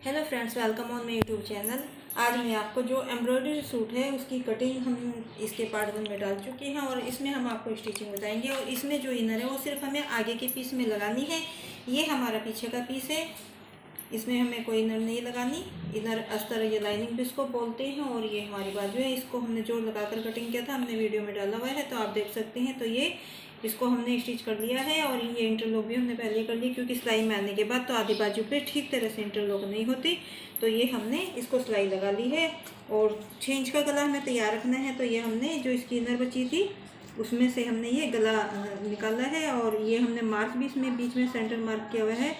Hello friends, welcome on my YouTube channel. आज मैं आपको जो एम्ब्रॉयडरी सूट है उसकी कटिंग हम इसके पार्ट 1 में डाल चुके हैं और इसमें हम आपको स्टिचिंग बताएंगे। और इसमें जो इनर है वो सिर्फ हमें आगे के पीस में लगानी है। ये हमारा पीछे का पीस है, इसमें हमें कोई इनर नहीं लगानी। इनर अस्तर ये लाइनिंग भी इसको बोलते हैं। और ये हमारी बाजू है, इसको हमने जोड़ लगाकर कटिंग किया था, हमने वीडियो में डाला हुआ है तो आप देख सकते हैं। तो ये इसको हमने स्टिच कर लिया है और ये इंटरलॉक भी हमने पहले कर लिया, क्योंकि सिलाई में आने के बाद तो आधी बाजू पे ठीक तरह से इंटरलॉक नहीं होती। तो ये हमने इसको सिलाई लगा ली है। और 6 इंच का गला हमें तैयार रखना है। तो ये हमने जो इसकी इनर बची थी उसमें से हमने ये गला निकाला है। और ये हमने मार्क भी इसमें बीच में सेंटर मार्क किया हुआ है।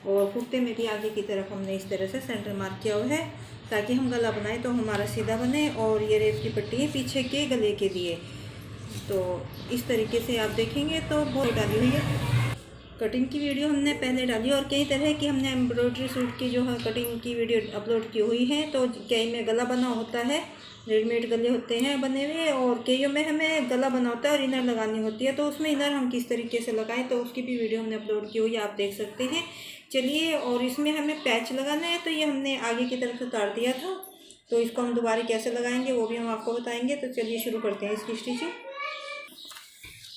और कुर्ते में भी आगे की तरफ हमने इस तरह से सेंटर मार्क किया हुआ है, ताकि हम गला बनाए तो हमारा सीधा बने। और ये रेप की पट्टी है पीछे के गले के लिए। तो इस तरीके से आप देखेंगे तो बहुत डाली हुई है। कटिंग की वीडियो हमने पहले डाली और कई तरह की हमने एम्ब्रॉयडरी सूट की जो है कटिंग की वीडियो अपलोड की हुई है। तो कई में गला बना होता है, रेडीमेड गले होते हैं बने हुए, और कईयों में हमें गला बना होता है और इनर लगानी होती है। तो उसमें इनर हम किस तरीके से लगाएं तो उसकी भी वीडियो हमने अपलोड की हुई है, आप देख सकते हैं। चलिए, और इसमें हमें पैच लगाना है। तो ये हमने आगे की तरफ उतार दिया था, तो इसको हम दोबारा कैसे लगाएंगे वो भी हम आपको बताएंगे। तो चलिए शुरू करते हैं इसकी स्टिचिंग।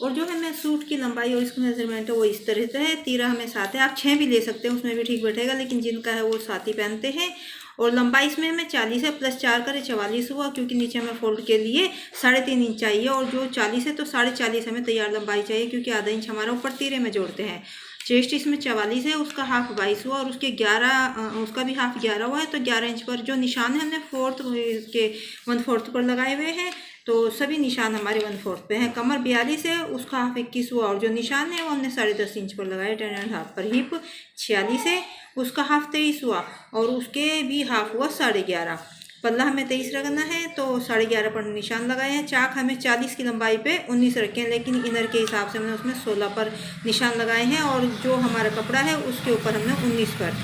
और जो हमें सूट की लंबाई और इसका मेजरमेंट है वो इस तरह से है। तीरा हमें 7 है, आप 6 भी ले सकते हैं, उसमें भी ठीक बैठेगा, लेकिन जिनका है वो 7 ही पहनते हैं। और लंबाई इसमें हमें 40 है, प्लस 4 करें 44 हुआ, क्योंकि नीचे हमें फोल्ड के लिए 3.5 इंच चाहिए। और जो 40 है तो 40.5 हमें तैयार लंबाई चाहिए, क्योंकि आधा इंच हमारा ऊपर तीरे में जोड़ते हैं। चेस्ट इसमें 44 है, उसका हाफ 22 हुआ, और उसके 11 उसका भी हाफ 11 हुआ है। तो 11 इंच पर जो निशान है हमने 1/4 पर लगाए हुए हैं। तो सभी निशान हमारे 1/4 पे हैं। कमर 42 है, उसका हाफ 21 हुआ, और जो निशान है वो हमने 10.5 इंच पर लगाया, 10.5 पर। हिप 46 है, उसका हाफ 23 हुआ, और उसके भी हाफ हुआ 11.5। पल्ला हमें 23 रखना है, तो 11.5 पर निशान लगाए हैं। चाक हमें 40 की लंबाई पे 19 रखे हैं, लेकिन इनर के हिसाब से हमने उसमें 16 पर निशान लगाए हैं। और जो हमारा कपड़ा है उसके ऊपर हमने 19 पर।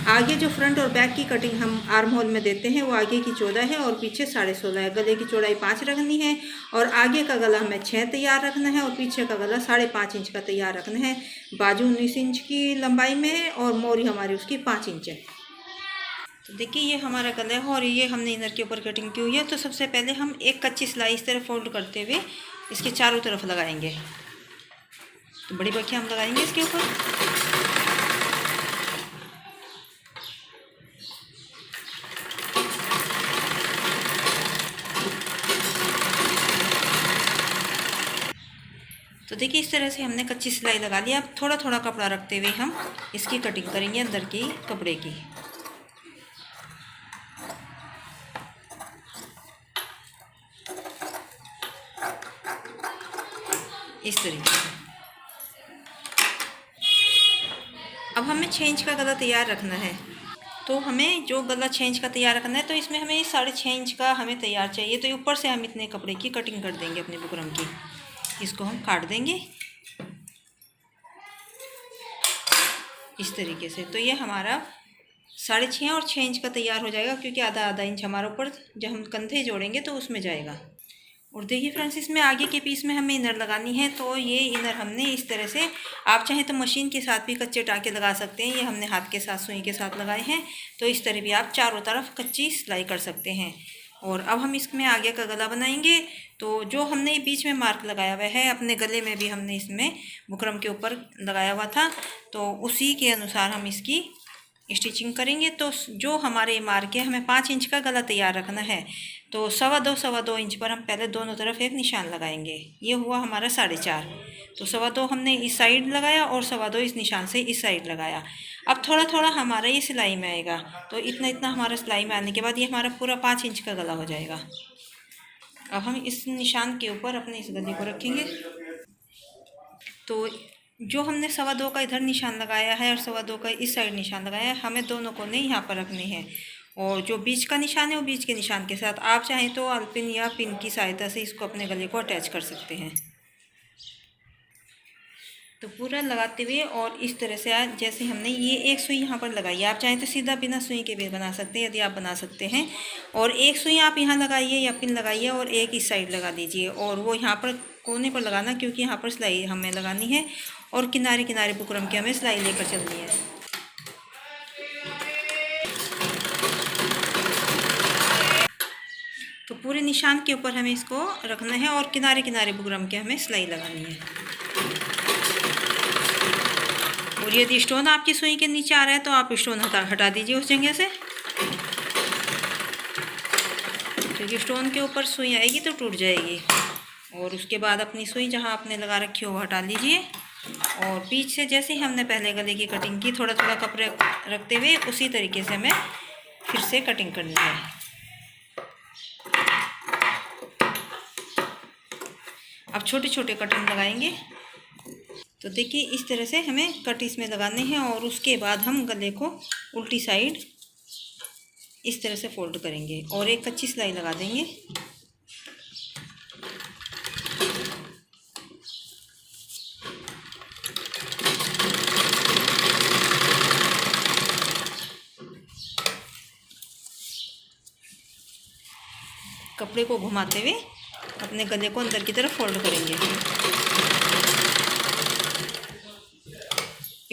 आगे जो फ्रंट और बैक की कटिंग हम आर्म होल में देते हैं वो आगे की 14 है और पीछे 16.5 है। गले की चौड़ाई 5 रखनी है, और आगे का गला हमें 6 तैयार रखना है, और पीछे का गला 5.5 इंच का तैयार रखना है। बाजू 19 इंच की लंबाई में है, और मोरी हमारी उसकी 5 इंच है। तो देखिए, ये हमारा गला है और ये हमने इनर के ऊपर कटिंग की हुई है। तो सबसे पहले हम एक कच्ची सिलाई इस तरह फोल्ड करते हुए इसके चारों तरफ लगाएंगे। तो बड़ी बखियाँ हम लगाएंगे इसके ऊपर। तो देखिए, इस तरह से हमने कच्ची सिलाई लगा ली। अब थोड़ा थोड़ा कपड़ा रखते हुए हम इसकी कटिंग करेंगे अंदर की कपड़े की। इस तरीके से। अब हमें 6 इंच का गला तैयार रखना है। तो हमें जो गला 6 इंच का तैयार रखना है, तो इसमें हमें 6.5 इंच का हमें तैयार चाहिए। तो ऊपर से हम इतने कपड़े की कटिंग कर देंगे अपने बुकरम की। इसको हम काट देंगे इस तरीके से। तो ये हमारा 6.5 और 6 इंच का तैयार हो जाएगा, क्योंकि आधा आधा इंच हमारा ऊपर जब हम कंधे जोड़ेंगे तो उसमें जाएगा। और देखिए फ्रेंड्स, इसमें आगे के पीस में हमें इनर लगानी है। तो ये इनर हमने इस तरह से, आप चाहें तो मशीन के साथ भी कच्चे टाँके लगा सकते हैं। ये हमने हाथ के साथ सुई के साथ लगाए हैं। तो इस तरह भी आप चारों तरफ कच्ची सिलाई कर सकते हैं। और अब हम इसमें आगे का गला बनाएंगे। तो जो हमने बीच में मार्क लगाया हुआ है, अपने गले में भी हमने इसमें बुकरम के ऊपर लगाया हुआ था, तो उसी के अनुसार हम इसकी स्टिचिंग करेंगे। तो जो हमारे मार्क है, हमें 5 इंच का गला तैयार रखना है। तो 2.25 इंच पर हम पहले दोनों तरफ एक निशान लगाएंगे। ये हुआ हमारा 4.5। तो 2.25 हमने इस साइड लगाया और 2.25 इस निशान से इस साइड लगाया। अब थोड़ा थोड़ा हमारा ये सिलाई में आएगा। तो इतना इतना हमारा सिलाई में आने के बाद ये हमारा पूरा 5 इंच का गला हो जाएगा। अब हम इस निशान के ऊपर अपने इस गले को रखेंगे। तो जो हमने 2.25 का इधर निशान लगाया है और 2.25 का इस साइड निशान लगाया है, हमें दोनों को नहीं यहाँ पर रखने हैं। और जो बीच का निशान है वो बीच के निशान के साथ, आप चाहें तो अल्पिन या पिन की सहायता से इसको अपने गले को अटैच कर सकते हैं। तो पूरा लगाते हुए और इस तरह से आज जैसे हमने ये एक सुई यहाँ पर लगाई है, आप चाहें तो सीधा बिना सुई के भी बना सकते हैं, यदि आप बना सकते हैं। और एक सुई आप यहाँ लगाइए या पिन लगाइए, और एक इस साइड लगा दीजिए, और वो यहाँ पर कोने पर लगाना, क्योंकि यहाँ पर सिलाई हमें लगानी है। और किनारे किनारे बुकरम के हमें सिलाई लेकर चलनी है। पूरे निशान के ऊपर हमें इसको रखना है और किनारे किनारे बुकरम के हमें सिलाई लगानी है। और यदि स्टोन आपकी सुई के नीचे आ रहा है तो आप स्टोन हटा दीजिए उस जगह से, क्योंकि स्टोन के ऊपर सुई आएगी तो टूट जाएगी। और उसके बाद अपनी सुई जहाँ आपने लगा रखी हो वो हटा लीजिए और बीच से जैसे ही हमने पहले गले की कटिंग की थोड़ा थोड़ा कपड़े रखते हुए उसी तरीके से हमें फिर से कटिंग करनी है। अब छोटे छोटे कटिंग लगाएंगे। तो देखिए इस तरह से हमें कट इसमें लगाने हैं और उसके बाद हम गले को उल्टी साइड इस तरह से फोल्ड करेंगे और एक कच्ची सिलाई लगा देंगे। कपड़े को घुमाते हुए अपने गले को अंदर की तरफ फोल्ड करेंगे,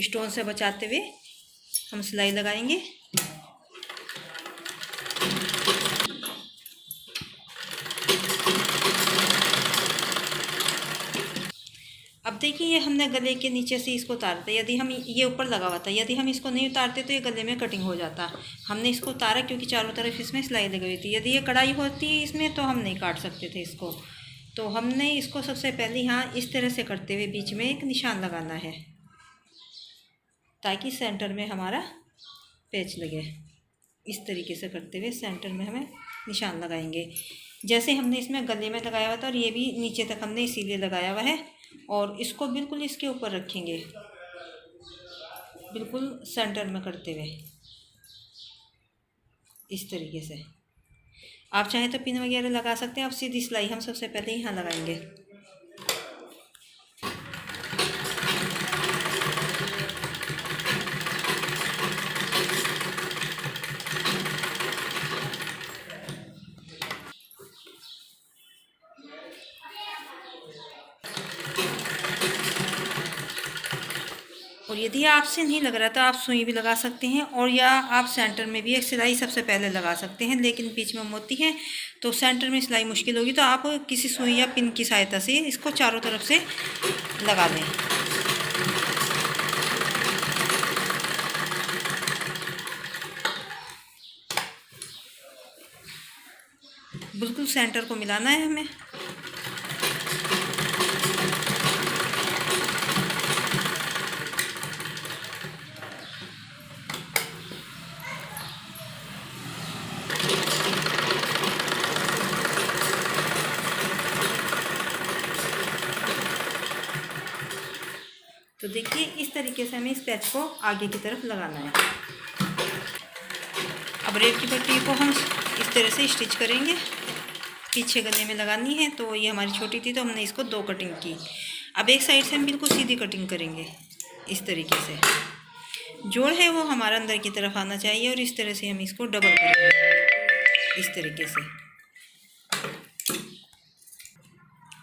स्टोन से बचाते हुए हम सिलाई लगाएंगे। अब देखिए ये हमने गले के नीचे से इसको उतारते, यदि हम ये ऊपर लगा हुआ था, यदि हम इसको नहीं उतारते तो ये गले में कटिंग हो जाता। हमने इसको उतारा क्योंकि चारों तरफ इसमें सिलाई लगी हुई थी। यदि ये कढ़ाई होती इसमें तो हम नहीं काट सकते थे इसको। तो हमने इसको सबसे पहले यहाँ इस तरह से करते हुए बीच में एक निशान लगाना है ताकि सेंटर में हमारा पैच लगे। इस तरीके से करते हुए सेंटर में हमें निशान लगाएंगे, जैसे हमने इसमें गले में लगाया हुआ था और ये भी नीचे तक हमने इसीलिए लगाया हुआ है। और इसको बिल्कुल इसके ऊपर रखेंगे, बिल्कुल सेंटर में करते हुए इस तरीके से। आप चाहें तो पिन वगैरह लगा सकते हैं। अब सीधी सिलाई हम सबसे पहले यहाँ लगाएंगे। और यदि आपसे नहीं लग रहा तो आप सुई भी लगा सकते हैं और या आप सेंटर में भी एक सिलाई सबसे पहले लगा सकते हैं, लेकिन बीच में मोती है तो सेंटर में सिलाई मुश्किल होगी, तो आप किसी सुई या पिन की सहायता से इसको चारों तरफ से लगा दें। बिल्कुल सेंटर को मिलाना है हमें। तो देखिए इस तरीके से हमें इस पैच को आगे की तरफ लगाना है। अब रेड की पट्टी को हम इस तरह से स्टिच करेंगे, पीछे गले में लगानी है। तो ये हमारी छोटी थी तो हमने इसको 2 कटिंग की। अब एक साइड से हम बिल्कुल सीधी कटिंग करेंगे इस तरीके से। जोड़ है वो हमारा अंदर की तरफ आना चाहिए और इस तरह से हम इसको डबल करेंगे इस तरीके से।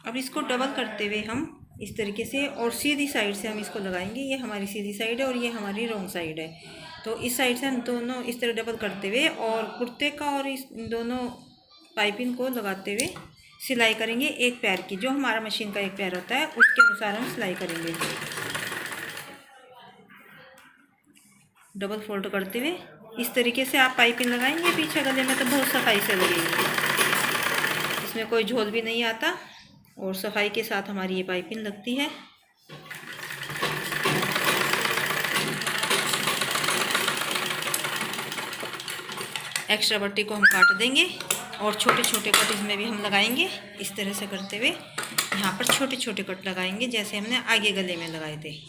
अब इसको डबल करते हुए हम इस तरीके से और सीधी साइड से हम इसको लगाएंगे। ये हमारी सीधी साइड है और ये हमारी रॉन्ग साइड है। तो इस साइड से हम दोनों इस तरह डबल करते हुए और कुर्ते का और इस दोनों पाइपिंग को लगाते हुए सिलाई करेंगे एक पैर की। जो हमारा मशीन का एक पैर होता है उसके अनुसार हम सिलाई करेंगे। डबल फोल्ड करते हुए इस तरीके से आप पाइपिंग लगाएंगे पीछे गले में तो बहुत सफाई से लगेगी, इसमें कोई झोल भी नहीं आता और सफाई के साथ हमारी ये पाइपिंग लगती है। एक्स्ट्रा पट्टी को हम काट देंगे और छोटे छोटे कट इसमें भी हम लगाएंगे इस तरह से करते हुए। यहाँ पर छोटे छोटे कट लगाएंगे जैसे हमने आगे गले में लगाए थे इस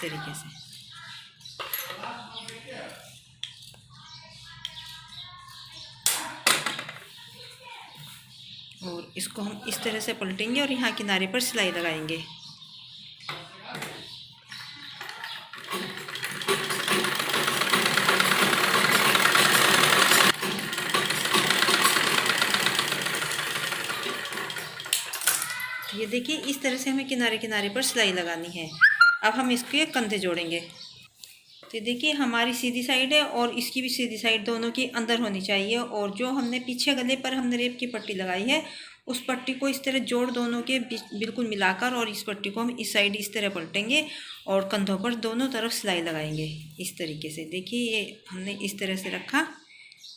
तरीके से। और इसको हम इस तरह से पलटेंगे और यहाँ किनारे पर सिलाई लगाएंगे। ये देखिए इस तरह से हमें किनारे किनारे पर सिलाई लगानी है। अब हम इसके कंधे जोड़ेंगे। तो देखिए हमारी सीधी साइड है और इसकी भी सीधी साइड दोनों की अंदर होनी चाहिए। और जो हमने पीछे गले पर हमने रेप की पट्टी लगाई है उस पट्टी को इस तरह जोड़ दोनों के बीच बिल्कुल मिलाकर, और इस पट्टी को हम इस साइड इस तरह पलटेंगे और कंधों पर दोनों तरफ सिलाई लगाएंगे इस तरीके से। देखिए ये हमने इस तरह से रखा,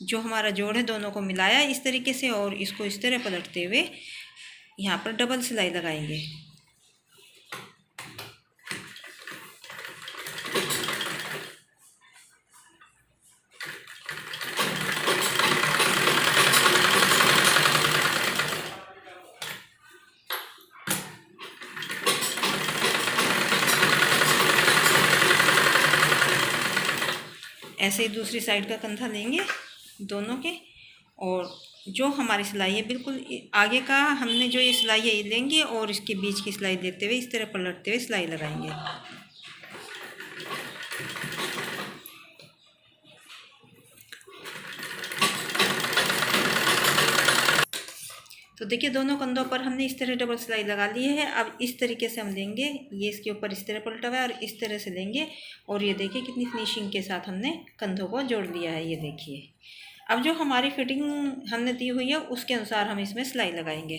जो हमारा जोड़ है दोनों को मिलाया इस तरीके से, और इसको इस तरह पलटते हुए यहाँ पर डबल सिलाई लगाएंगे। ऐसे ही दूसरी साइड का कंधा लेंगे दोनों के, और जो हमारी सिलाई है बिल्कुल आगे का हमने जो ये सिलाई है ये लेंगे और इसके बीच की सिलाई देते हुए इस तरह पलटते हुए सिलाई लगाएंगे। तो देखिए दोनों कंधों पर हमने इस तरह डबल सिलाई लगा ली है। अब इस तरीके से हम लेंगे, ये इसके ऊपर इस तरह पलटा हुआ है और इस तरह से लेंगे, और ये देखिए कितनी फिनिशिंग के साथ हमने कंधों को जोड़ लिया है। ये देखिए अब जो हमारी फिटिंग हमने दी हुई है उसके अनुसार हम इसमें सिलाई लगाएंगे।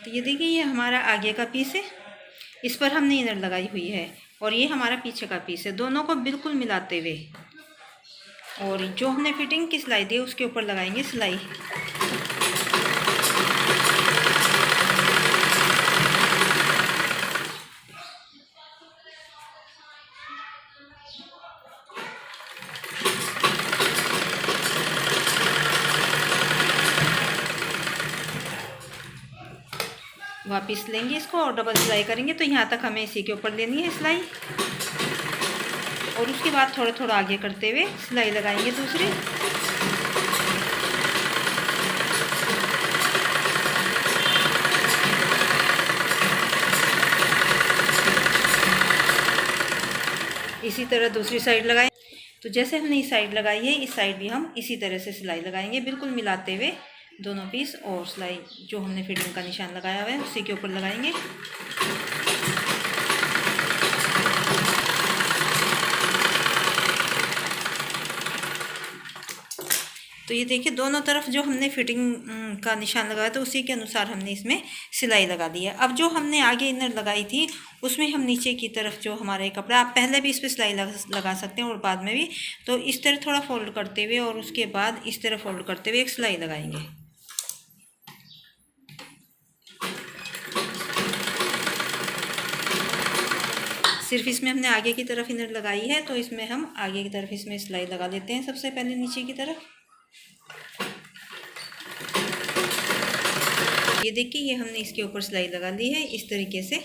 तो ये देखिए ये हमारा आगे का पीस है, इस पर हमने इनर लगाई हुई है, और ये हमारा पीछे का पीस है। दोनों को बिल्कुल मिलाते हुए और जो हमने फिटिंग की सिलाई दी है उसके ऊपर लगाएंगे सिलाई। वापस लेंगे इसको और डबल सिलाई करेंगे। तो यहाँ तक हमें इसी के ऊपर लेनी है सिलाई, और उसके बाद थोड़ा थोड़ा आगे करते हुए सिलाई लगाएंगे दूसरी। इसी तरह दूसरी साइड लगाएं। तो जैसे हमने इस साइड लगाई है इस साइड भी हम इसी तरह से सिलाई लगाएंगे, बिल्कुल मिलाते हुए दोनों पीस, और सिलाई जो हमने फिटिंग का निशान लगाया हुआ है उसी के ऊपर लगाएंगे। तो ये देखिए दोनों तरफ जो हमने फिटिंग का निशान लगाया था उसी के अनुसार हमने इसमें सिलाई लगा दी है। अब जो हमने आगे इनर लगाई थी उसमें हम नीचे की तरफ जो हमारे कपड़ा, आप पहले भी इस पर सिलाई लगा सकते हैं और बाद में भी, तो इस तरह थोड़ा फोल्ड करते हुए और उसके बाद इस तरह फोल्ड करते हुए एक सिलाई लगाएंगे। सिर्फ इसमें हमने आगे की तरफ इनर लगाई है, तो इसमें हम आगे की तरफ इसमें सिलाई लगा देते हैं सबसे पहले नीचे की तरफ। ये देखिए ये हमने इसके ऊपर सिलाई लगा ली है इस तरीके से,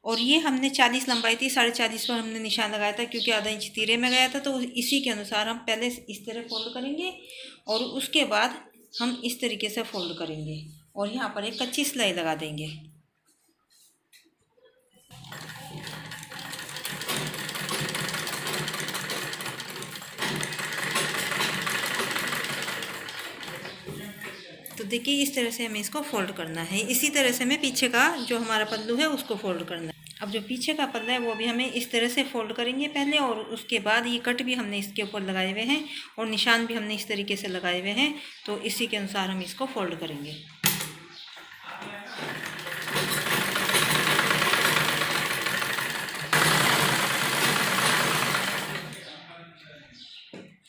और ये हमने 40 लंबाई थी, 40.5 पर हमने निशान लगाया था क्योंकि आधा इंच तीरे में गया था। तो इसी के अनुसार हम पहले इस तरह फोल्ड करेंगे और उसके बाद हम इस तरीके से फोल्ड करेंगे और यहाँ पर एक कच्ची सिलाई लगा देंगे। तो देखिए इस तरह से हमें इसको फोल्ड करना है। इसी तरह से हमें पीछे का जो हमारा पल्लू है उसको फोल्ड करना है। अब जो पीछे का पल्ला है वो भी हमें इस तरह से फोल्ड करेंगे पहले, और उसके बाद ये कट भी हमने इसके ऊपर लगाए हुए हैं और निशान भी हमने इस तरीके से लगाए हुए हैं। तो इसी के अनुसार हम इसको फोल्ड करेंगे।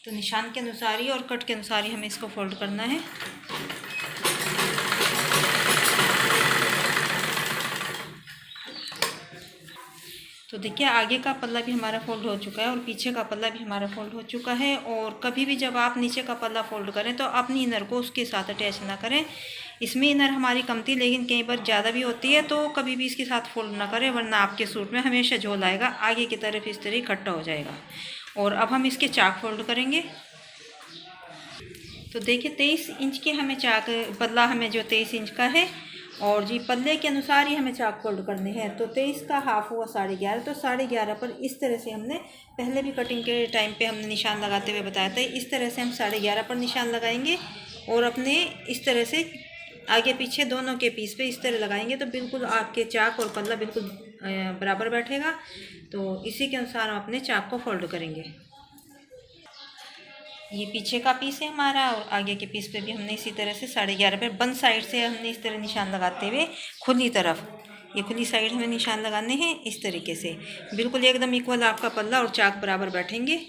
तो निशान के अनुसार ही और कट के अनुसार ही हमें इसको फोल्ड करना है। तो देखिए आगे का पल्ला भी हमारा फोल्ड हो चुका है और पीछे का पल्ला भी हमारा फोल्ड हो चुका है। और कभी भी जब आप नीचे का पल्ला फोल्ड करें तो अपनी इनर को उसके साथ अटैच ना करें। इसमें इनर हमारी कम थी लेकिन कई बार ज़्यादा भी होती है, तो कभी भी इसके साथ फोल्ड ना करें, वरना आपके सूट में हमेशा झोल आएगा, आगे की तरफ इस तरह इकट्ठा हो जाएगा। और अब हम इसके चाक फोल्ड करेंगे। तो देखिए 23 इंच के हमें चाक पल्ला हमें जो 23 इंच का है, और जी पल्ले के अनुसार ही हमें चाक फोल्ड करने हैं। तो 23 का हाफ हुआ 11.5, तो 11.5 पर इस तरह से हमने पहले भी कटिंग के टाइम पे हमने निशान लगाते हुए बताया था। इस तरह से हम 11.5 पर निशान लगाएंगे और अपने इस तरह से आगे पीछे दोनों के पीस पे इस तरह लगाएंगे तो बिल्कुल आपके चाक और पल्ला बिल्कुल बराबर बैठेगा। तो इसी के अनुसार हम अपने चाक को फोल्ड करेंगे। ये पीछे का पीस है हमारा और आगे के पीस पे भी हमने इसी तरह से 11.5 पे बंद साइड से हमने इस तरह निशान लगाते हुए खुली तरफ, ये खुली साइड हमें निशान लगाने हैं इस तरीके से। बिल्कुल एकदम इक्वल आपका पल्ला और चाक बराबर बैठेंगे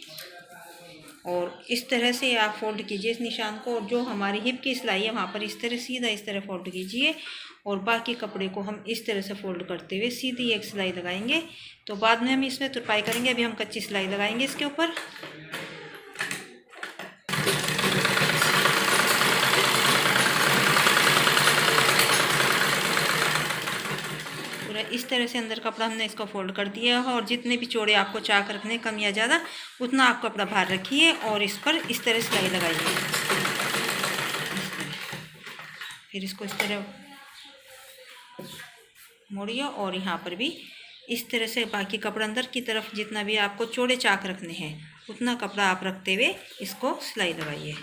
और इस तरह से आप फोल्ड कीजिए इस निशान को। और जो हमारी हिप की सिलाई है वहाँ पर इस तरह सीधा इस तरह फोल्ड कीजिए और बाकी कपड़े को हम इस तरह से फोल्ड करते हुए सीधी एक सिलाई लगाएंगे। तो बाद में हम इसमें तुरपाई करेंगे, अभी हम कच्ची सिलाई लगाएंगे इसके ऊपर। पूरा इस तरह से अंदर कपड़ा हमने इसको फोल्ड कर दिया है और जितने भी चौड़े आपको चाक रखने कम या ज़्यादा उतना आप कपड़ा बाहर रखिए और इस पर इस तरह सिलाई लगाइए। फिर इसको इस तरह मोड़िए और यहाँ पर भी इस तरह से बाकी कपड़ा अंदर की तरफ जितना भी आपको चौड़े चाक रखने हैं उतना कपड़ा आप रखते हुए इसको सिलाई लगाइए।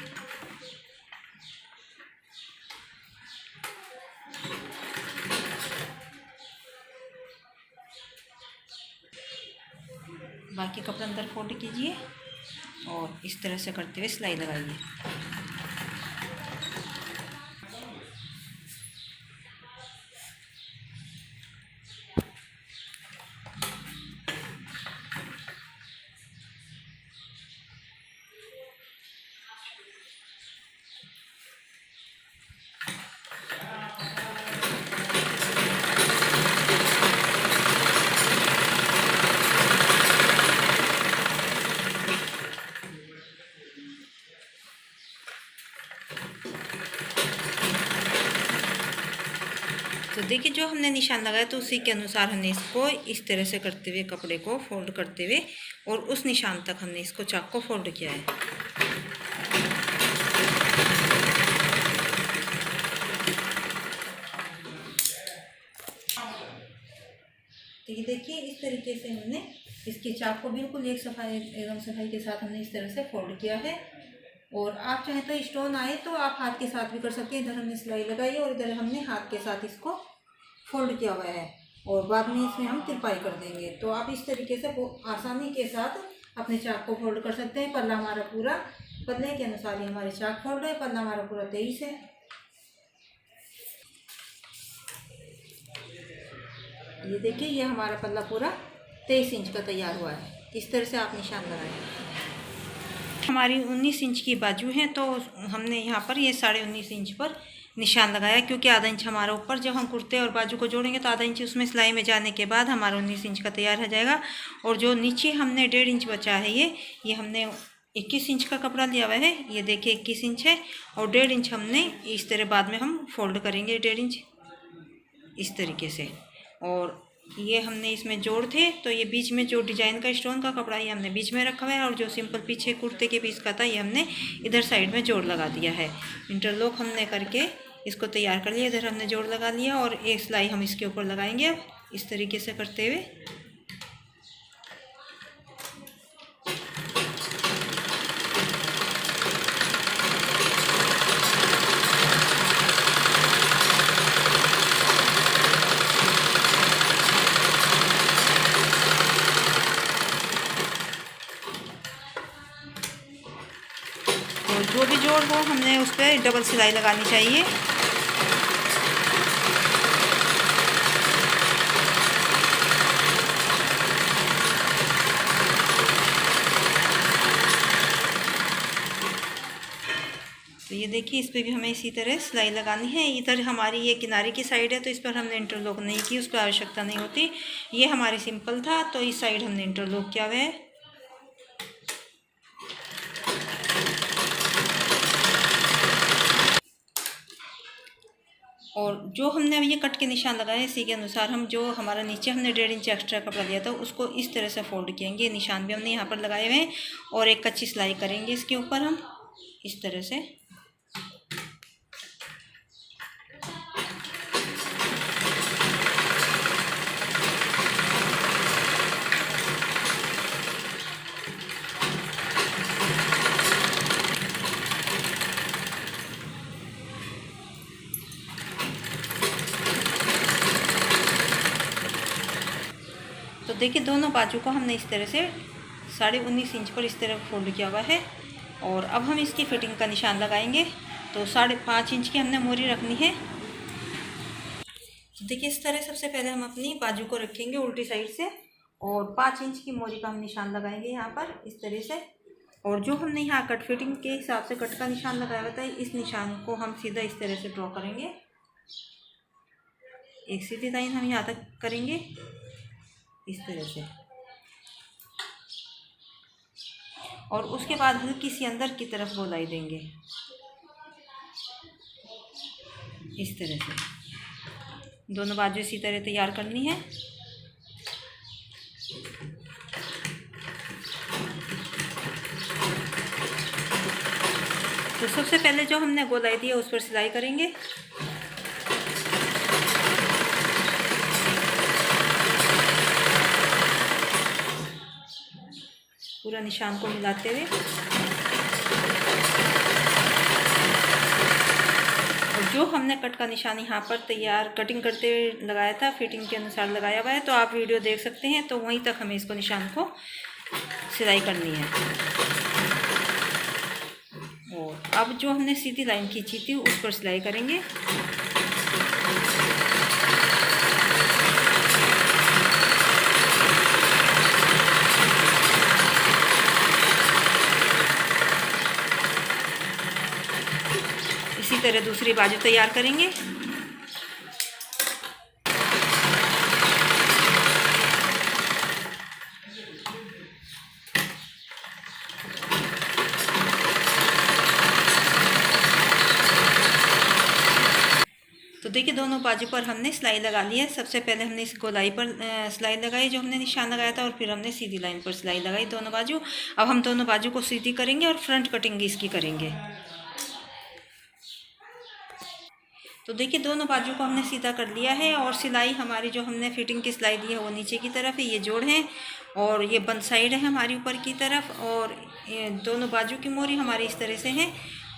बाकी कपड़ा अंदर फोल्ड कीजिए और इस तरह से करते हुए सिलाई लगाइए। तो देखिए जो हमने निशान लगाया तो उसी के अनुसार हमने इसको इस तरह से करते हुए कपड़े को फोल्ड करते हुए और उस निशान तक हमने इसको चाक को फोल्ड किया है। तो ये देखिए इस तरीके से हमने इसके चाक को बिल्कुल एकदम सफाई के साथ हमने इस तरह से फोल्ड किया है। और आप चाहें तो स्टोन आए तो आप हाथ के साथ भी कर सकते हैं। इधर हमने सिलाई लगाई और इधर हमने हाथ के साथ इसको फोल्ड किया हुआ है और बाद में इसमें हम तिरपाई कर देंगे। तो आप इस तरीके से आसानी के साथ अपने चाक को फोल्ड कर सकते हैं। पल्ला हमारा पूरा पल्ले के अनुसार ही हमारे चाक फोल्ड है। पल्ला हमारा पूरा 23 है। ये देखिए ये हमारा पल्ला पूरा 23 इंच का तैयार हुआ है। इस तरह से आप निशान लगाएं। हमारी 19 इंच की बाजू है तो हमने यहाँ पर ये 19.5 इंच पर निशान लगाया क्योंकि आधा इंच हमारा ऊपर जब हम कुर्ते और बाजू को जोड़ेंगे तो आधा इंच उसमें सिलाई में जाने के बाद हमारा 19 इंच का तैयार हो जाएगा। और जो नीचे हमने 1.5 इंच बचा है ये हमने 21 इंच का कपड़ा लिया हुआ है। ये देखिए 21 इंच है और 1.5 इंच हमने इस तरह बाद में हम फोल्ड करेंगे 1.5 इंच इस तरीके से। और ये हमने इसमें जोड़ थे तो ये बीच में जो डिजाइन का स्टोन का कपड़ा ये हमने बीच में रखा हुआ है और जो सिंपल पीछे कुर्ते के पीस का था ये हमने इधर साइड में जोड़ लगा दिया है। इंटरलॉक हमने करके इसको तैयार कर लिया। इधर हमने जोड़ लगा लिया और एक सिलाई हम इसके ऊपर लगाएंगे इस तरीके से करते हुए। और जो भी जोड़ हो हमने उस पर डबल सिलाई लगानी चाहिए। तो ये देखिए इस पर भी हमें इसी तरह सिलाई लगानी है। इधर हमारी ये किनारे की साइड है तो इस पर हमने इंटरलॉक नहीं की, उसको आवश्यकता नहीं होती। ये हमारी सिंपल था तो इस साइड हमने इंटरलॉक किया हुआ है। और जो हमने अब ये कट के निशान लगाए इसी के अनुसार हम जो हमारा नीचे हमने 1.5 इंच एक्स्ट्रा कपड़ा लिया था उसको इस तरह से फोल्ड किएंगे। निशान भी हमने यहाँ पर लगाए हुए हैं और एक कच्ची सिलाई करेंगे इसके ऊपर हम इस तरह से। देखिए दोनों बाजू को हमने इस तरह से 19.5 इंच पर इस तरह फोल्ड किया हुआ है। और अब हम इसकी फिटिंग का निशान लगाएंगे। तो 5.5 इंच की हमने मोरी रखनी है। तो देखिए इस तरह सबसे पहले हम अपनी बाजू को रखेंगे उल्टी साइड से और 5 इंच की मोरी का हम निशान लगाएंगे यहाँ पर इस तरह से। और जो हमने यहाँ कट फिटिंग के हिसाब से कट का निशान लगाया था, इस निशान को हम सीधा इस तरह से ड्रॉ करेंगे। एक सीधी लाइन हम यहाँ तक करेंगे इस तरह से, और उसके बाद हल्की सी अंदर की तरफ गोलाई देंगे इस तरह से। दोनों बाजू इसी तरह तैयार करनी है। तो सबसे पहले जो हमने गोलाई दी है उस पर सिलाई करेंगे। पूरा निशान को मिलाते हुए, और जो हमने कट का निशान यहाँ पर तैयार कटिंग करते हुए लगाया था, फिटिंग के अनुसार लगाया हुआ है, तो आप वीडियो देख सकते हैं। तो वहीं तक हमें इसको निशान को सिलाई करनी है। और अब जो हमने सीधी लाइन खींची थी उस पर सिलाई करेंगे। इसी तरह दूसरी बाजू तैयार करेंगे। तो देखिए दोनों बाजू पर हमने सिलाई लगा ली है। सबसे पहले हमने इस गोलाई पर सिलाई लगाई जो हमने निशान लगाया था, और फिर हमने सीधी लाइन पर सिलाई लगाई दोनों बाजू। अब हम दोनों बाजू को सीधी करेंगे और फ्रंट कटिंग इसकी करेंगे। तो देखिए दोनों बाजू को हमने सीधा कर लिया है, और सिलाई हमारी जो हमने फिटिंग की सिलाई दी है वो नीचे की तरफ है, ये जोड़ है, और ये बंद साइड है हमारी ऊपर की तरफ, और ये दोनों बाजू की मोरी हमारी इस तरह से है।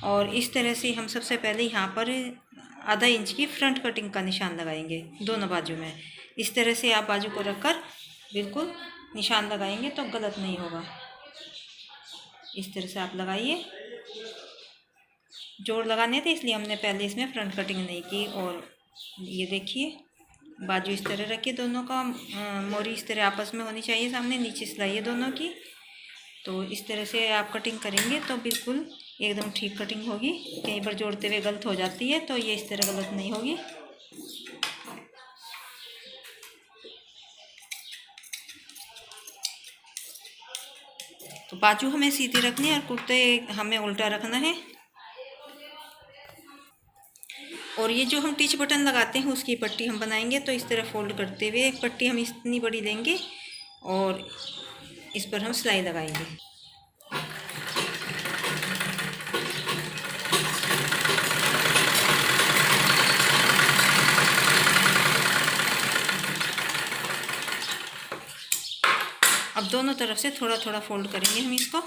और इस तरह से हम सबसे पहले यहाँ पर आधा इंच की फ्रंट कटिंग का निशान लगाएंगे दोनों बाजू में। इस तरह से आप बाजू को रखकर बिल्कुल निशान लगाएंगे तो गलत नहीं होगा। इस तरह से आप लगाइए। जोड़ लगाने थे इसलिए हमने पहले इसमें फ्रंट कटिंग नहीं की। और ये देखिए बाजू इस तरह रखिए, दोनों का मोरी इस तरह आपस में होनी चाहिए, सामने नीचे सिलाई है दोनों की। तो इस तरह से आप कटिंग करेंगे तो बिल्कुल एकदम ठीक कटिंग होगी। कहीं पर जोड़ते हुए गलत हो जाती है, तो ये इस तरह गलत नहीं होगी। तो बाजू हमें सीधी रखनी है और कुर्ते हमें उल्टा रखना है। और ये जो हम टिच बटन लगाते हैं उसकी पट्टी हम बनाएंगे। तो इस तरह फोल्ड करते हुए एक पट्टी हम इतनी बड़ी लेंगे और इस पर हम सिलाई लगाएंगे। अब दोनों तरफ से थोड़ा थोड़ा फोल्ड करेंगे हम इसको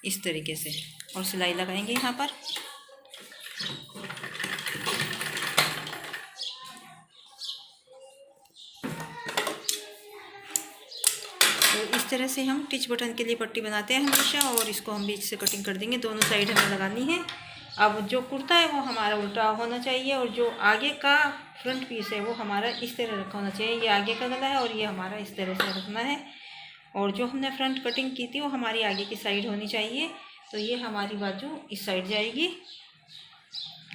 इस तरीके से, और सिलाई लगाएंगे यहाँ पर। तो इस तरह से हम टिच बटन के लिए पट्टी बनाते हैं हमेशा, और इसको हम बीच से कटिंग कर देंगे। दोनों साइड हमें लगानी है। अब जो कुर्ता है वो हमारा उल्टा होना चाहिए, और जो आगे का फ्रंट पीस है वो हमारा इस तरह रखा होना चाहिए। ये आगे का गला है और ये हमारा इस तरह से रखना है। और जो हमने फ्रंट कटिंग की थी वो हमारी आगे की साइड होनी चाहिए। तो ये हमारी बाजू इस साइड जाएगी,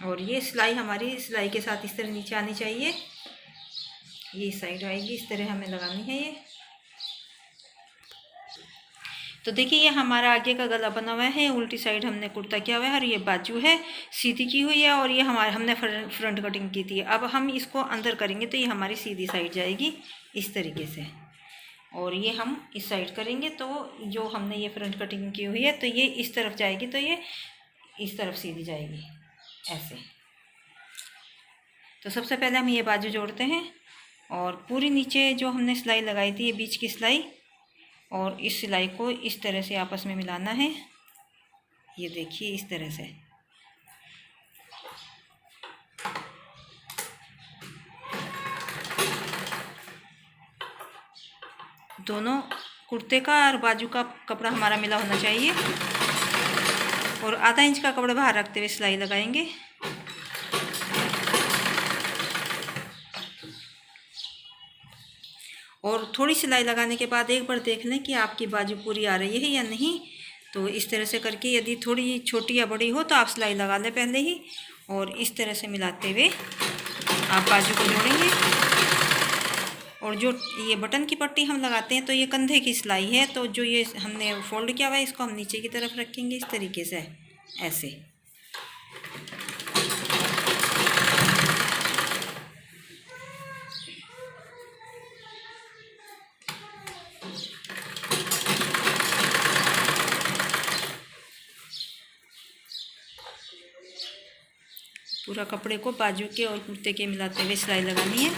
और ये सिलाई हमारी सिलाई के साथ इस तरह नीचे आनी चाहिए। ये साइड आएगी, इस तरह हमें लगानी है ये। तो देखिए ये हमारा आगे का गला बना हुआ है, उल्टी साइड हमने कुर्ता किया हुआ है, और ये बाजू है सीधी की हुई है, और ये हमने फ्रंट कटिंग की थी। अब हम इसको अंदर करेंगे तो ये हमारी सीधी साइड जाएगी इस तरीके से, और ये हम इस साइड करेंगे तो जो हमने ये फ्रंट कटिंग की हुई है तो ये इस तरफ जाएगी, तो ये इस तरफ सीधी जाएगी ऐसे। तो सबसे पहले हम ये बाजू जोड़ते हैं, और पूरी नीचे जो हमने सिलाई लगाई थी ये बीच की सिलाई, और इस सिलाई को इस तरह से आपस में मिलाना है। ये देखिए इस तरह से। दोनों कुर्ते का और बाजू का कपड़ा हमारा मिला होना चाहिए। और आधा इंच का कपड़ा बाहर रखते हुए सिलाई लगाएंगे। और थोड़ी सिलाई लगाने के बाद एक बार देख लें कि आपकी बाजू पूरी आ रही है या नहीं। तो इस तरह से करके यदि थोड़ी छोटी या बड़ी हो तो आप सिलाई लगा लें पहले ही, और इस तरह से मिलाते हुए आप बाजू को जोड़ेंगे। और जो ये बटन की पट्टी हम लगाते हैं तो ये कंधे की सिलाई है, तो जो ये हमने फोल्ड किया हुआ है इसको हम नीचे की तरफ रखेंगे इस तरीके से, ऐसे। पूरा कपड़े को बाजू के और कुर्ते के मिलाते हुए सिलाई लगानी है।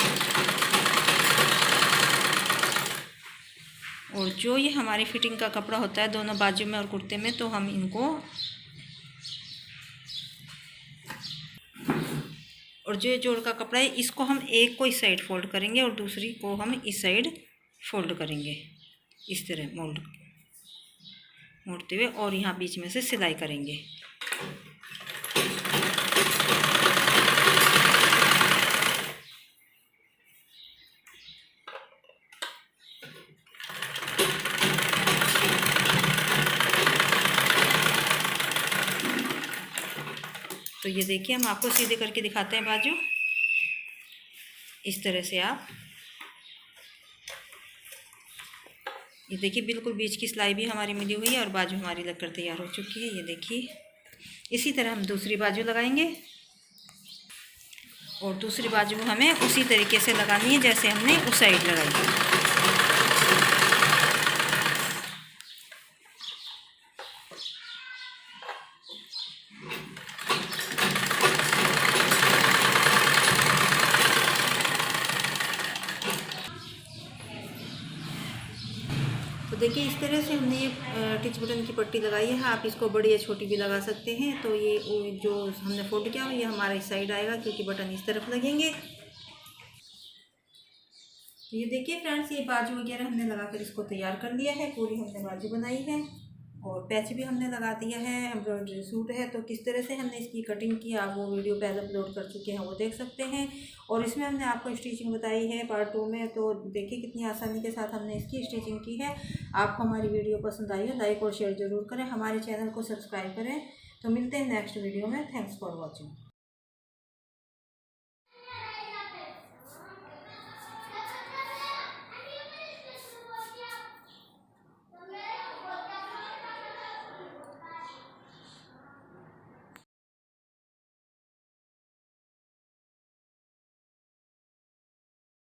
और जो ये हमारी फिटिंग का कपड़ा होता है दोनों बाजू में और कुर्ते में, तो हम इनको, और जो ये जोड़ का कपड़ा है इसको हम एक को इस साइड फोल्ड करेंगे और दूसरी को हम इस साइड फोल्ड करेंगे, इस तरह मोड़ते हुए, और यहाँ बीच में से सिलाई करेंगे। तो ये देखिए हम आपको सीधे करके दिखाते हैं बाजू, इस तरह से आप ये देखिए बिल्कुल बीच की सिलाई भी हमारी मिली हुई है और बाजू हमारी लगकर तैयार हो चुकी है। ये देखिए इसी तरह हम दूसरी बाजू लगाएंगे और दूसरी बाजू हमें उसी तरीके से लगानी है जैसे हमने उस साइड लगाई। तो देखिए इस तरह से हमने ये टिच बटन की पट्टी लगाई है। आप इसको बड़ी या छोटी भी लगा सकते हैं। तो ये जो हमने फोल्ड किया ये हमारा इस साइड आएगा क्योंकि बटन इस तरफ लगेंगे। तो ये देखिए फ्रेंड्स ये बाजू वगैरह हमने लगाकर इसको तैयार कर लिया है। पूरी हमने बाजू बनाई है और पैच भी हमने लगा दिया है। एम्ब्रॉयडरी सूट है तो किस तरह से हमने इसकी कटिंग की आप वो वीडियो पहले अपलोड कर चुके हैं, वो देख सकते हैं। और इसमें हमने आपको स्टिचिंग बताई है पार्ट 2 में। तो देखिए कितनी आसानी के साथ हमने इसकी स्टिचिंग की है। आपको हमारी वीडियो पसंद आई है लाइक और शेयर ज़रूर करें, हमारे चैनल को सब्सक्राइब करें। तो मिलते हैं नेक्स्ट वीडियो में। Thanks for watching.